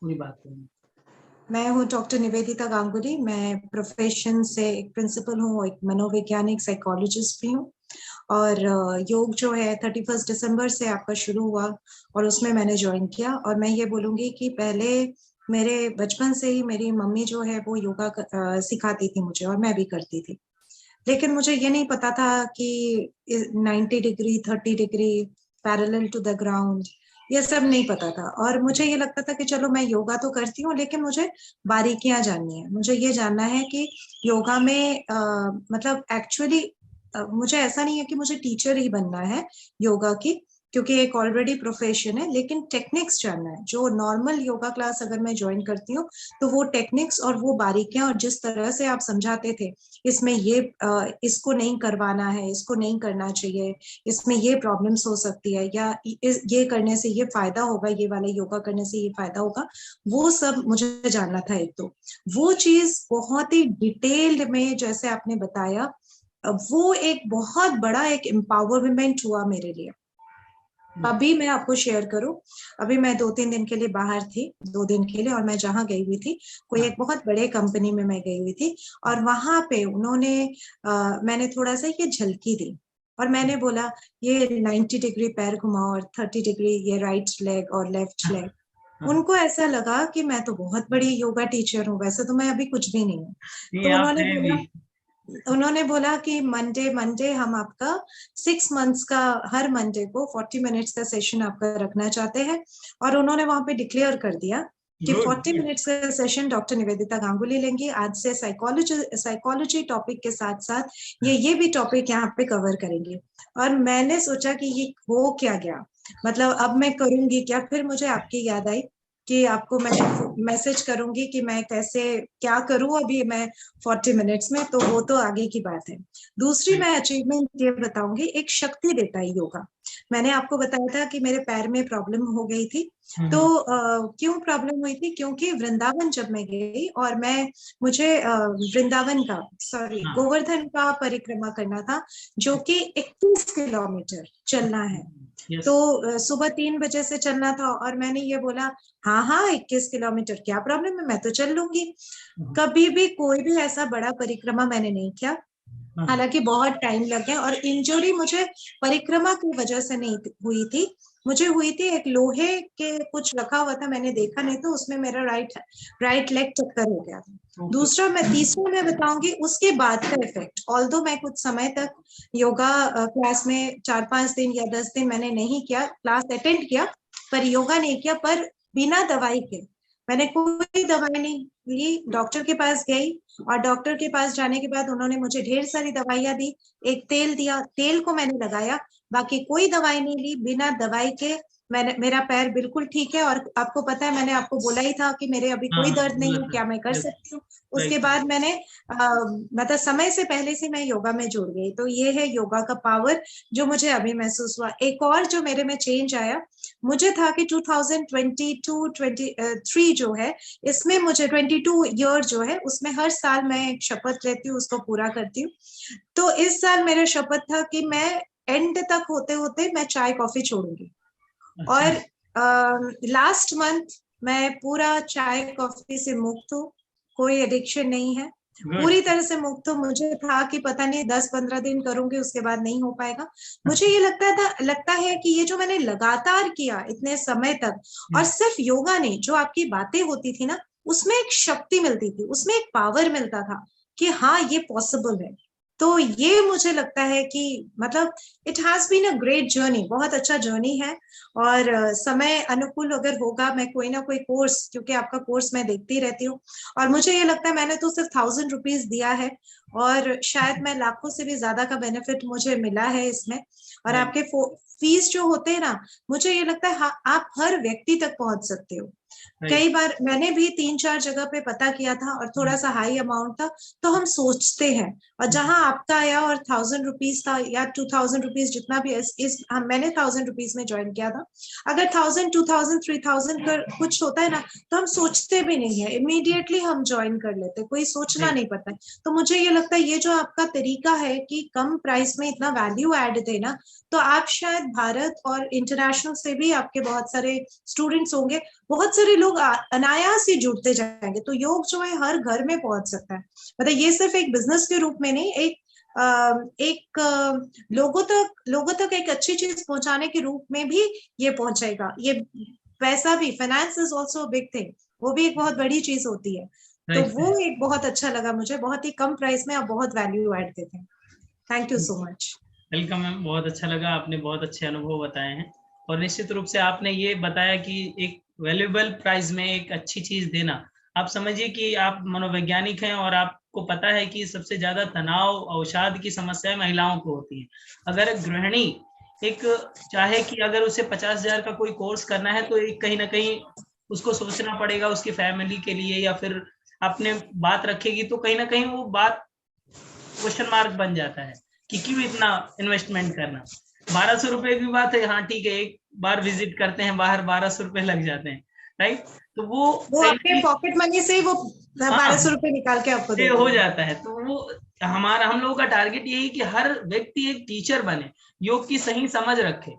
पूरी बात करें। मैं हूँ डॉक्टर निवेदिता गांगुली। मैं प्रोफेशन से एक प्रिंसिपल हूँ, एक मनोवैज्ञानिक साइकोलॉजिस्ट भी हूँ। और योग जो है 31 दिसंबर से आपका शुरू हुआ और उसमें मैंने ज्वाइन किया। और मैं ये बोलूंगी कि पहले मेरे बचपन से ही मेरी मम्मी जो है वो योगा सिखाती थी मुझे, और मैं भी करती थी। लेकिन मुझे ये नहीं पता था कि 90 degree 30 degree parallel to the ground, ये सब नहीं पता था। और मुझे ये लगता था कि चलो मैं योगा तो करती हूँ, लेकिन मुझे बारीकियां जाननी है। मुझे ये जानना है कि योगा में मतलब एक्चुअली मुझे ऐसा नहीं है कि मुझे टीचर ही बनना है योगा की, क्योंकि एक ऑलरेडी प्रोफेशन है, लेकिन टेक्निक्स जानना है। जो नॉर्मल योगा क्लास अगर मैं ज्वाइन करती हूँ तो वो टेक्निक्स और वो बारीकियां और जिस तरह से आप समझाते थे, इसमें ये इसको नहीं करवाना है, इसको नहीं करना चाहिए, इसमें ये प्रॉब्लम्स हो सकती है, या ये करने से ये फायदा होगा, ये वाले योगा करने से ये फायदा होगा, वो सब मुझे जानना था। एक तो वो चीज बहुत ही डिटेल्ड में जैसे आपने बताया, वो एक बहुत बड़ा एक एम्पावरमेंट हुआ मेरे लिए। अभी मैं आपको शेयर करूं, अभी मैं 2-3 दिन के लिए बाहर थी, 2 दिन के लिए, और मैं जहाँ गई हुई थी, कोई एक बहुत बड़े कंपनी में मैं गई हुई थी। और वहां पे उन्होंने मैंने थोड़ा सा ये झलकी दी, और मैंने बोला ये 90 डिग्री पैर घुमाओ और 30 डिग्री ये राइट लेग और लेफ्ट लेग। उनको ऐसा लगा कि मैं तो बहुत बड़ी योगा टीचर हूँ, वैसे तो मैं अभी कुछ भी नहीं हूँ। तो उन्होंने बोला कि मंडे मंडे हम आपका 6 मंथ्स का हर मंडे को 40 मिनट्स का सेशन आपका रखना चाहते हैं। और उन्होंने वहां पे डिक्लेयर कर दिया कि 40 मिनट्स का सेशन डॉक्टर निवेदिता गांगुली लेंगी। आज से साइकोलॉजी टॉपिक के साथ साथ ये भी टॉपिक यहाँ पे कवर करेंगे। और मैंने सोचा कि ये हो क्या गया, मतलब अब मैं करूंगी क्या। फिर मुझे आपकी याद आई कि आपको मैं मैसेज करूंगी कि मैं कैसे क्या करूं अभी मैं 40 मिनट्स में, तो वो तो आगे की बात है। दूसरी मैं अचीवमेंट ये बताऊंगी, एक शक्ति देता है योगा। मैंने आपको बताया था कि मेरे पैर में प्रॉब्लम हो गई थी। तो क्यों प्रॉब्लम हुई थी? क्योंकि वृंदावन जब मैं गई और मुझे वृंदावन का गोवर्धन का परिक्रमा करना था, जो कि 21 किलोमीटर चलना है। तो सुबह 3 बजे से चलना था, और मैंने ये बोला हाँ हाँ 21 किलोमीटर क्या प्रॉब्लम है, मैं तो चल लूंगी। कभी भी कोई भी ऐसा बड़ा परिक्रमा मैंने नहीं किया, हालांकि बहुत टाइम लग गया। और इंजरी मुझे परिक्रमा की वजह से नहीं हुई थी, मुझे हुई थी एक लोहे के कुछ रखा हुआ था, मैंने देखा नहीं, तो उसमें मेरा राइट लेग चक्कर हो गया था। तीसरा मैं बताऊंगी उसके बाद का इफेक्ट। ऑल्दो मैं कुछ समय तक योगा क्लास में 4-5 दिन या 10 दिन मैंने नहीं किया, क्लास अटेंड किया पर योगा नहीं किया, पर बिना दवाई के मैंने कोई दवाई नहीं ली। डॉक्टर के पास गई, और डॉक्टर के पास जाने के बाद उन्होंने मुझे ढेर सारी दवाइयां दी, एक तेल दिया, तेल को मैंने लगाया, बाकी कोई दवाई नहीं ली। बिना दवाई के मेरा पैर बिल्कुल ठीक है। और आपको पता है मैंने आपको बोला ही था कि मेरे अभी कोई दर्द नहीं है, क्या मैं कर सकती हूँ। उसके बाद मैंने मतलब समय से पहले से मैं योगा में जुड़ गई। तो ये है योगा का पावर जो मुझे अभी महसूस हुआ। एक और जो मेरे में चेंज आया, मुझे था कि 2022-23 जो है, इसमें मुझे 22 ईयर जो है उसमें हर साल मैं एक शपथ लेती हूँ, उसको पूरा करती हूँ। तो इस साल मेरा शपथ था कि मैं एंड तक होते होते मैं चाय कॉफी छोड़ूंगी। और लास्ट मंथ मैं पूरा चाय कॉफी से मुक्त हूँ, कोई एडिक्शन नहीं है, पूरी तरह से मुक्त हूँ। मुझे था कि पता नहीं 10-15 दिन करूंगी उसके बाद नहीं हो पाएगा। मुझे ये लगता है कि ये जो मैंने लगातार किया इतने समय तक, और सिर्फ योगा नहीं, जो आपकी बातें होती थी ना, उसमें एक शक्ति मिलती थी, उसमें एक पावर मिलता था कि हाँ ये पॉसिबल है। तो ये मुझे लगता है कि मतलब it has been a great journey, बहुत अच्छा जर्नी है। और समय अनुकूल अगर होगा, मैं कोई ना कोई कोर्स, क्योंकि आपका कोर्स मैं देखती रहती हूँ, और मुझे ये लगता है मैंने तो सिर्फ 1000 रुपीज दिया है, और शायद मैं लाखों से भी ज्यादा का बेनिफिट मुझे मिला है इसमें। और आपके फीस जो होते हैं ना, मुझे ये लगता है आप हर व्यक्ति तक पहुंच सकते हो। कई बार मैंने भी 3-4 जगह पे पता किया था और थोड़ा सा हाई अमाउंट था, तो हम सोचते हैं, और जहां आपका आया और 1000 रुपीज था या 2000 रुपीज जितना भी मैंने 1000 रुपीज में ज्वाइन किया था। अगर 1000, 2000, 3000 कर कुछ होता है ना, तो हम सोचते भी नहीं है, इमीडिएटली हम ज्वाइन कर लेते, कोई सोचना नहीं पड़ता है। तो मुझे ये लगता है ये जो आपका तरीका है कि कम प्राइस में इतना वैल्यू एड देना, तो आप शायद भारत और इंटरनेशनल से भी आपके बहुत सारे स्टूडेंट्स होंगे, बहुत सारे लोग अनायास ही जुड़ते जाएंगे। तो योग जो है हर घर में पहुंच सकता है। मतलब ये सिर्फ एक बिजनेस के रूप में नहीं, लोगों तक एक अच्छी चीज पहुंचाने के रूप में भी ये पहुंचेगा। ये पैसा भी, finance is also big thing, वो भी एक बहुत बड़ी चीज होती है। तो राइट। वो एक बहुत अच्छा लगा मुझे, बहुत ही कम प्राइस में आप बहुत वैल्यू ऐड देते हैं। Thank you so much. Welcome ma'am, बहुत अच्छा लगा, आपने बहुत अच्छे अनुभव बताए हैं। और निश्चित रूप से आपने ये बताया कि एक वैल्यूएबल प्राइस में एक अच्छी चीज देना, आप समझिए कि आप मनोवैज्ञानिक हैं और आपको पता है कि सबसे ज्यादा तनाव, अवसाद की समस्याएं महिलाओं को होती है। अगर गृहिणी एक चाहे कि अगर उसे 50,000 का कोई कोर्स करना है, तो एक कहीं ना कहीं उसको सोचना पड़ेगा उसकी फैमिली के लिए, या फिर अपने बात रखेगी तो कहीं ना कहीं वो बात क्वेश्चन मार्क बन जाता है कि क्यों इतना इन्वेस्टमेंट करना। 1200 रुपए की बात है, हाँ ठीक है, एक बार विजिट करते हैं बाहर 1200 रुपए लग जाते हैं, राइट। तो वो वो कहीं ना आपके कहीं, पॉकेट मनी से ही वो हाँ, 1200 रुपए निकाल के आपको ये दे हो देंगे। जाता है। तो वो हम लोगों का टारगेट यही कि हर व्यक्ति एक टीचर बने, योग की सही समझ रखे।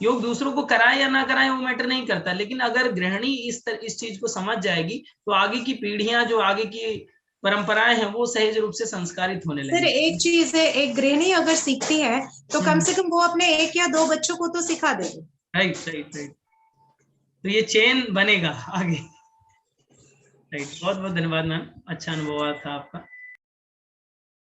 योग दूसरों को कराए या ना कराए वो मैटर नहीं करता, लेकिन अगर गृहिणी इस चीज को समझ जाएगी तो आगे की पीढ़ियां, जो आगे की परंपराएं हैं, वो सहज रूप से संस्कारित होने सर एक लगेगी। चीज है, एक गृहिणी अगर सीखती है तो कम से कम वो अपने 1 या 2 बच्चों को तो सिखा देगी। Right right right. तो ये चेन बनेगा आगे। राइट, बहुत बहुत धन्यवाद मैम, अच्छा अनुभव था आपका।